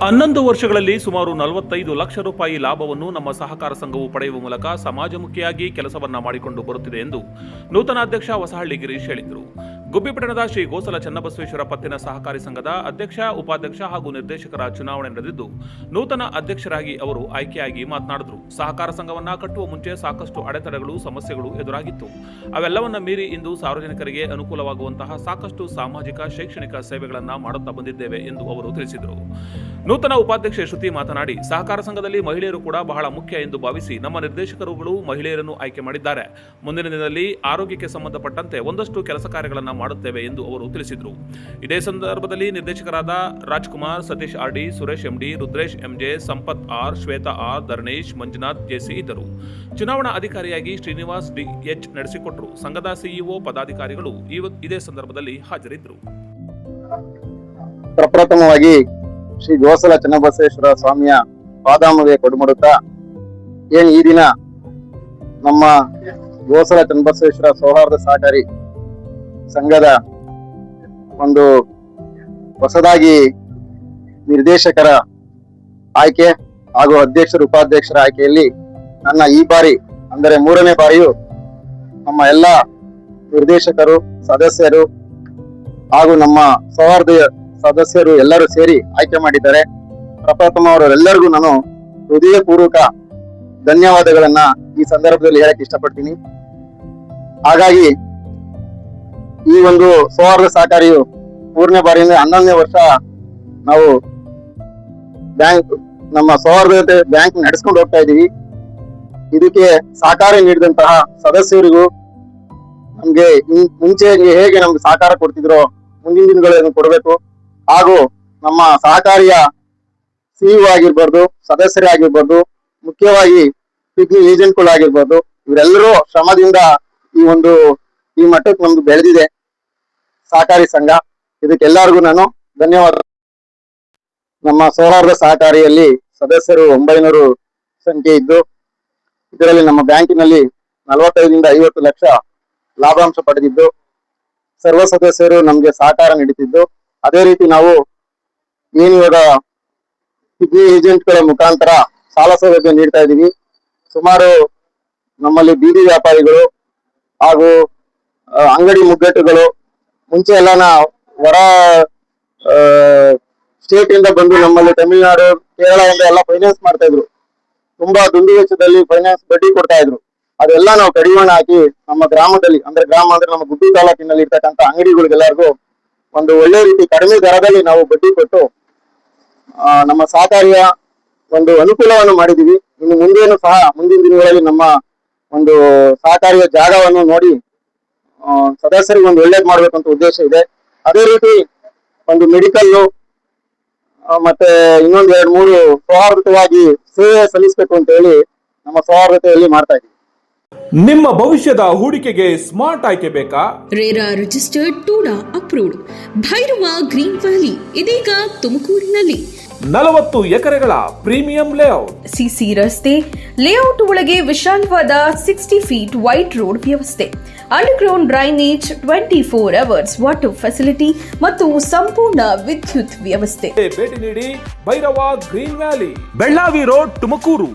11 ವರ್ಷಗಳಲ್ಲಿ ಸುಮಾರು 45 ಲಕ್ಷ ರೂಪಾಯಿ ಲಾಭವನ್ನು ನಮ್ಮ ಸಹಕಾರ ಸಂಘವು ಪಡೆಯುವ ಮೂಲಕ ಸಮಾಜಮುಖಿಯಾಗಿ ಕೆಲಸವನ್ನ ಮಾಡಿಕೊಂಡು ಬರುತ್ತಿದೆ ಎಂದು ನೂತನ ಅಧ್ಯಕ್ಷ ಹೊಸಹಳ್ಳಿ ಗಿರೀಶ್ ಹೇಳಿದರು. ಗುಬ್ಬಿಪಟ್ಟಣದ ಶ್ರೀ ಗೋಸಲ ಚನ್ನಬಸವೇಶ್ವರ ಪತ್ತಿನ ಸಹಕಾರಿ ಸಂಘದ ಅಧ್ಯಕ್ಷ, ಉಪಾಧ್ಯಕ್ಷ ಹಾಗೂ ನಿರ್ದೇಶಕರ ಚುನಾವಣೆ ನಡೆದಿದ್ದು ನೂತನ ಅಧ್ಯಕ್ಷರಾಗಿ ಅವರು ಆಯ್ಕೆಯಾಗಿ ಮಾತನಾಡಿದರು. ಸಹಕಾರ ಸಂಘವನ್ನ ಕಟ್ಟುವ ಮುಂಚೆ ಸಾಕಷ್ಟು ಅಡೆತಡೆಗಳು, ಸಮಸ್ಯೆಗಳು ಎದುರಾಗಿತ್ತು. ಅವೆಲ್ಲವನ್ನ ಮೀರಿ ಇಂದು ಸಾರ್ವಜನಿಕರಿಗೆ ಅನುಕೂಲವಾಗುವಂತಹ ಸಾಕಷ್ಟು ಸಾಮಾಜಿಕ, ಶೈಕ್ಷಣಿಕ ಸೇವೆಗಳನ್ನು ಮಾಡುತ್ತಾ ಬಂದಿದ್ದೇವೆ ಎಂದು ಅವರು ತಿಳಿಸಿದರು. ನೂತನ ಉಪಾಧ್ಯಕ್ಷೆ ಶ್ರುತಿ ಮಾತನಾಡಿ, ಸಹಕಾರ ಸಂಘದಲ್ಲಿ ಮಹಿಳೆಯರು ಕೂಡ ಬಹಳ ಮುಖ್ಯ ಎಂದು ಭಾವಿಸಿ ನಮ್ಮ ನಿರ್ದೇಶಕರುಗಳು ಮಹಿಳೆಯರನ್ನು ಆಯ್ಕೆ ಮಾಡಿದ್ದಾರೆ. ಮುಂದಿನ ದಿನದಲ್ಲಿ ಆರೋಗ್ಯಕ್ಕೆ ಸಂಬಂಧಪಟ್ಟಂತೆ ಒಂದಷ್ಟು ಕೆಲಸ ಕಾರ್ಯಗಳನ್ನು ಮಾಡುತ್ತೇವೆ ಎಂದು ಅವರು ತಿಳಿಸಿದರು. ಇದೇ ಸಂದರ್ಭದಲ್ಲಿ ನಿರ್ದೇಶಕರಾದ Rajkumar, Satish RD, Suresh MD, Rudresh MJ, Sampath R, Shweta R, Dharnesh, Manjunath JC ಇದ್ದರು. ಚುನಾವಣಾ ಅಧಿಕಾರಿಯಾಗಿ ಶ್ರೀನಿವಾಸ್ ಡಿಎಚ್ ನಡೆಸಿಕೊಟ್ಟರು. ಸಂಘದ ಸಿಇಒ, ಪದಾಧಿಕಾರಿಗಳು ಇದೇ ಸಂದರ್ಭದಲ್ಲಿ ಹಾಜರಿದ್ದರು. ಪ್ರಪ್ರಥಮವಾಗಿ ಶ್ರೀ ಗೋಸಲ ಚನ್ನಬಸವೇಶ್ವರ ಸ್ವಾಮಿಯ ಪಾದಾಮಗೆ ಕೊಡುಮಡುತ್ತಾ ಈ ದಿನ ನಮ್ಮ ಗೋಸಲ ಚನ್ನಬಸವೇಶ್ವರ ಸೌಹಾರ್ದ ಸಹಕಾರಿ ಸಂಘದ ಒಂದು ಹೊಸದಾಗಿ ನಿರ್ದೇಶಕರ ಆಯ್ಕೆ ಹಾಗೂ ಅಧ್ಯಕ್ಷರು, ಉಪಾಧ್ಯಕ್ಷರ ಆಯ್ಕೆಯಲ್ಲಿ ನನ್ನ ಈ ಬಾರಿ ಅಂದರೆ 3ನೇ ಬಾರಿಯೂ ನಮ್ಮ ಎಲ್ಲ ನಿರ್ದೇಶಕರು, ಸದಸ್ಯರು ಹಾಗೂ ನಮ್ಮ ಸೌಹಾರ್ದ ಸದಸ್ಯರು ಎಲ್ಲರೂ ಸೇರಿ ಆಯ್ಕೆ ಮಾಡಿದ್ದಾರೆ. ಪ್ರಪ್ರಥಮ ಅವರೆಲ್ಲರಿಗೂ ನಾನು ಹೃದಯಪೂರ್ವಕ ಧನ್ಯವಾದಗಳನ್ನ ಈ ಸಂದರ್ಭದಲ್ಲಿ ಹೇಳಕ್ ಇಷ್ಟಪಡ್ತೀನಿ. ಹಾಗಾಗಿ ಈ ಒಂದು ಸೌಹಾರ್ದ ಸಹಕಾರಿಯು 3ನೇ ಬಾರಿಯಿಂದ 11ನೇ ವರ್ಷ ನಾವು ನಮ್ಮ ಸೌಹಾರ್ದತೆ ಬ್ಯಾಂಕ್ ನಡೆಸ್ಕೊಂಡು ಹೋಗ್ತಾ ಇದೀವಿ. ಇದಕ್ಕೆ ಸಹಕಾರ ನೀಡಿದಂತಹ ಸದಸ್ಯರಿಗೂ, ನಮ್ಗೆ ಮುಂಚೆ ಹೇಗೆ ನಮ್ಗೆ ಸಹಕಾರ ಕೊಡ್ತಿದ್ರೋ ಮುಂದಿನ ದಿನಗಳನ್ನು ಕೊಡಬೇಕು. ಹಾಗೂ ನಮ್ಮ ಸಹಕಾರಿಯ ಸಿಇಒ ಆಗಿರ್ಬೋದು, ಸದಸ್ಯರೇ ಆಗಿರ್ಬೋದು, ಮುಖ್ಯವಾಗಿ ಪಿಗ್ನಿ ಏಜೆಂಟ್ಗಳಾಗಿರ್ಬೋದು, ಇವರೆಲ್ಲರೂ ಶ್ರಮದಿಂದ ಈ ಮಟ್ಟಕ್ಕೆ ನಮ್ದು ಬೆಳೆದಿದೆ ಸಹಕಾರಿ ಸಂಘ. ಇದಕ್ಕೆಲ್ಲರಿಗೂ ನಾನು ಧನ್ಯವಾದ. ನಮ್ಮ ಸೌಹಾರ್ದ ಸಹಕಾರಿಯಲ್ಲಿ ಸದಸ್ಯರು 900 ಸಂಖ್ಯೆ ಇದ್ದು, ಇದರಲ್ಲಿ ನಮ್ಮ ಬ್ಯಾಂಕಿನಲ್ಲಿ 45 ರಿಂದ 50 ಲಕ್ಷ ಲಾಭಾಂಶ ಪಡೆದಿದ್ದು, ಸರ್ವ ಸದಸ್ಯರು ನಮ್ಗೆ ಸಹಕಾರ ನೀಡುತ್ತಿದ್ದು, ಅದೇ ರೀತಿ ನಾವು ಇವಾಗ ಪಿಗ್ನಿ ಏಜೆಂಟ್ಗಳ ಮುಖಾಂತರ ಸಾಲ ಸೌಲಭ್ಯ ನೀಡ್ತಾ ಇದ್ದೀವಿ. ಸುಮಾರು ನಮ್ಮಲ್ಲಿ ಬೀದಿ ವ್ಯಾಪಾರಿಗಳು ಹಾಗೂ ಅಂಗಡಿ ಮುಗ್ಗಟ್ಟುಗಳು ಮುಂಚೆ ಎಲ್ಲ ಹೊರ ಸ್ಟೇಟ್ ಇಂದ ಬಂದು ನಮ್ಮಲ್ಲಿ ತಮಿಳುನಾಡು, ಕೇರಳ ಎಲ್ಲ ಫೈನಾನ್ಸ್ ಮಾಡ್ತಾ ಇದ್ರು. ತುಂಬಾ ದುಂಡು ವೆಚ್ಚದಲ್ಲಿ ಫೈನಾನ್ಸ್ ಬಡ್ಡಿ ಕೊಡ್ತಾ ಇದ್ರು. ಅದೆಲ್ಲ ನಾವು ಕಡಿವಾಣ ಹಾಕಿ ನಮ್ಮ ಗ್ರಾಮದಲ್ಲಿ ಗ್ರಾಮ ಅಂದ್ರೆ ನಮ್ಮ ಗುಬ್ಬಿ ತಾಲೂಕಿನಲ್ಲಿ ಇರ್ತಕ್ಕಂಥ ಅಂಗಡಿಗಳಿಗೆಲ್ಲರಿಗೂ ಒಂದು ಒಳ್ಳೆ ರೀತಿ ಕಡಿಮೆ ದರದಲ್ಲಿ ನಾವು ಬಡ್ಡಿ ಕೊಟ್ಟು ನಮ್ಮ ಸಹಕಾರಿಯ ಒಂದು ಅನುಕೂಲವನ್ನು ಮಾಡಿದೀವಿ. ಇನ್ನು ಮುಂದೇನು ಸಹ ಮುಂದಿನ ದಿನಗಳಲ್ಲಿ ನಮ್ಮ ಒಂದು ಸಹಕಾರಿಯ ಜಾಗವನ್ನು ನೋಡಿ ಸದಸ್ಯರಿಗೆ ಒಂದು ಒಳ್ಳೇದು ಮಾಡ್ಬೇಕಂತ ಉದ್ದೇಶ ಇದೆ. ಅದೇ ರೀತಿ ಒಂದು ಮೆಡಿಕಲ್ ಮತ್ತೆ ಇನ್ನೊಂದು 2-3 ಸೌಹಾರ್ದತೆಯಾಗಿ ಸೇವೆ ಸಲ್ಲಿಸಬೇಕು ಅಂತ ಹೇಳಿ ನಮ್ಮ ಸೌಹಾರ್ದತೆಯಲ್ಲಿ ಮಾಡ್ತಾ ಇದ್ದೀವಿ. ನಿಮ್ಮ ಭವಿಷ್ಯದ ಹೂಡಿಕೆಗೆ ಸ್ಮಾರ್ಟ್ ಆಯ್ಕೆ ಬೇಕಾ? RERA registered, TUDA approved Bhairava green valley ಇದೀಗ ತುಮಕೂರಿನಲ್ಲಿ 40 ಎಕರೆಗಳ ಪ್ರೀಮಿಯಂ ಲೇಔಟ್, ಸಿಸಿ ರಸ್ತೆ, ಲೇಔಟ್ ಒಳಗೆ ವಿಶಾಲವಾದ 60 ಫೀಟ್ ವೈಡ್ ರೋಡ್ ವ್ಯವಸ್ಥೆ, underground drainage, 24 hours water facility ಮತ್ತು ಸಂಪೂರ್ಣ ವಿದ್ಯುತ್ ವ್ಯವಸ್ಥೆ. ಭೇಟಿ ನೀಡಿ Bhairava green valley, Bellavi road, Tumakuru.